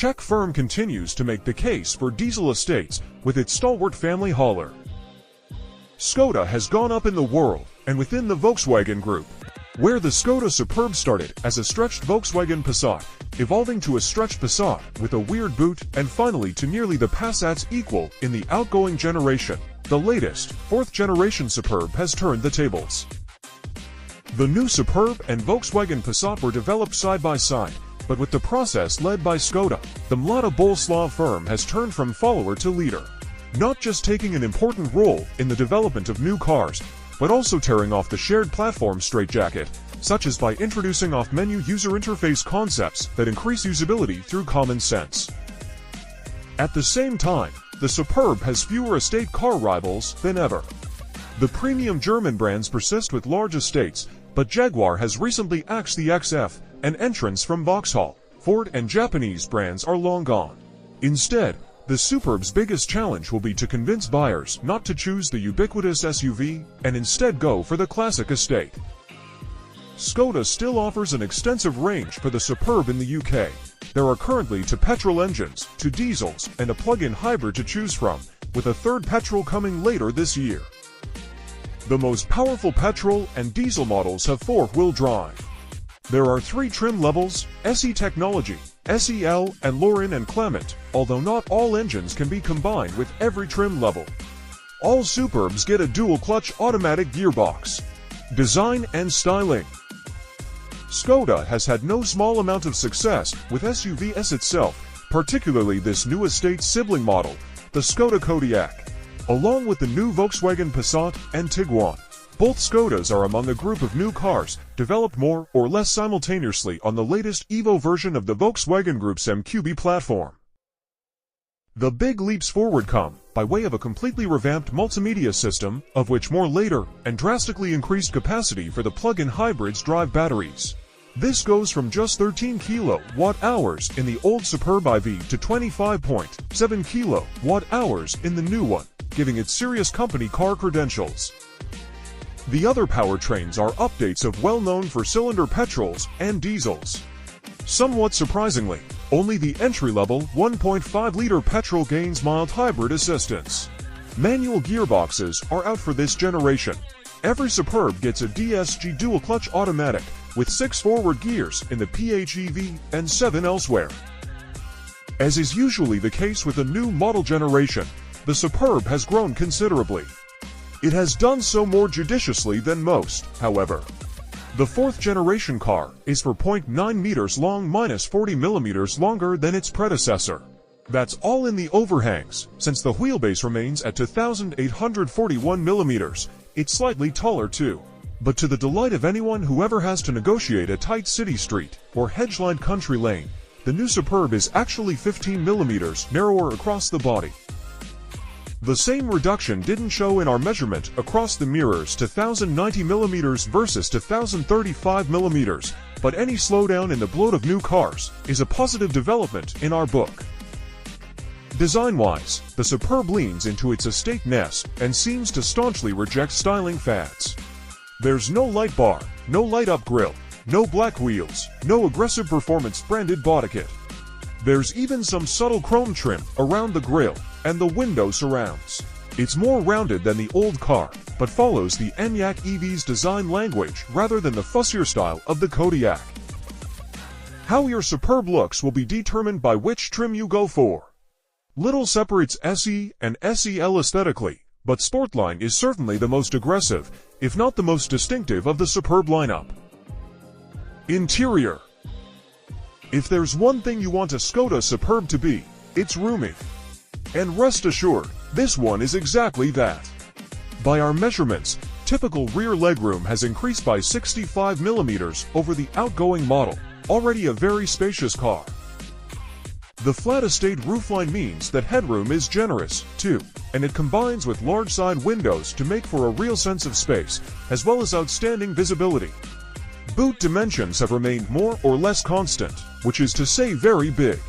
Czech firm continues to make the case for diesel estates with its stalwart family hauler. Skoda has gone up in the world and within the Volkswagen Group, where the Skoda Superb started as a stretched Volkswagen Passat, evolving to a stretched Passat with a weird boot, and finally to nearly the Passat's equal in the outgoing generation. The latest, fourth-generation Superb has turned the tables. The new Superb and Volkswagen Passat were developed side by side, but with the process led by Skoda, the Mlada Boleslav firm has turned from follower to leader, not just taking an important role in the development of new cars, but also tearing off the shared platform straitjacket, such as by introducing off-menu user interface concepts that increase usability through common sense. At the same time, the Superb has fewer estate car rivals than ever. The premium German brands persist with large estates, but Jaguar has recently axed the XF, and entrants from Vauxhall, Ford and Japanese brands are long gone. Instead, the Superb's biggest challenge will be to convince buyers not to choose the ubiquitous SUV and instead go for the classic estate. Skoda still offers an extensive range for the Superb in the UK. There are currently 2 petrol engines, 2 diesels, and a plug-in hybrid to choose from, with a third petrol coming later this year. The most powerful petrol and diesel models have 4-wheel drive. There are 3 trim levels: SE Technology, SEL, and Laurin and Clement, although not all engines can be combined with every trim level. All Superbs get a dual-clutch automatic gearbox. Design and styling. Skoda has had no small amount of success with SUVs itself, particularly this new estate sibling model, the Skoda Kodiaq, along with the new Volkswagen Passat and Tiguan. Both Skodas are among a group of new cars developed more or less simultaneously on the latest Evo version of the Volkswagen Group's MQB platform. The big leaps forward come by way of a completely revamped multimedia system, of which more later, and drastically increased capacity for the plug-in hybrids drive batteries. This goes from just 13 kWh in the old Superb IV to 25.7 kWh in the new one, giving it serious company car credentials. The other powertrains are updates of well-known four-cylinder petrols and diesels. Somewhat surprisingly, only the entry-level 1.5-liter petrol gains mild hybrid assistance. Manual gearboxes are out for this generation. Every Superb gets a DSG dual-clutch automatic with 6 forward gears in the PHEV and 7 elsewhere. As is usually the case with a new model generation, the Superb has grown considerably. It has done so more judiciously than most, however. The 4th-generation car is 4.9 meters long minus 40 millimeters longer than its predecessor. That's all in the overhangs, since the wheelbase remains at 2,841 millimeters. It's slightly taller too. But to the delight of anyone who ever has to negotiate a tight city street or hedge-lined country lane, the new Superb is actually 15 millimeters narrower across the body. The same reduction didn't show in our measurement across the mirrors to 1,090 mm versus 1,035 mm, but any slowdown in the bloat of new cars is a positive development in our book. Design-wise, the Superb leans into its estate nest and seems to staunchly reject styling fads. There's no light bar, no light-up grille, no black wheels, no aggressive performance-branded body kit. There's even some subtle chrome trim around the grille and the window surrounds. It's more rounded than the old car, but follows the Enyaq EV's design language rather than the fussier style of the Kodiaq. How your Superb looks will be determined by which trim you go for. Little separates SE and SEL aesthetically, but Sportline is certainly the most aggressive, if not the most distinctive of the Superb lineup. Interior. If there's one thing you want a Skoda Superb to be, it's roomy. And rest assured, this one is exactly that. By our measurements, typical rear legroom has increased by 65 millimeters over the outgoing model, already a very spacious car. The flat estate roofline means that headroom is generous, too, and it combines with large side windows to make for a real sense of space, as well as outstanding visibility. Boot dimensions have remained more or less constant, which is to say very big.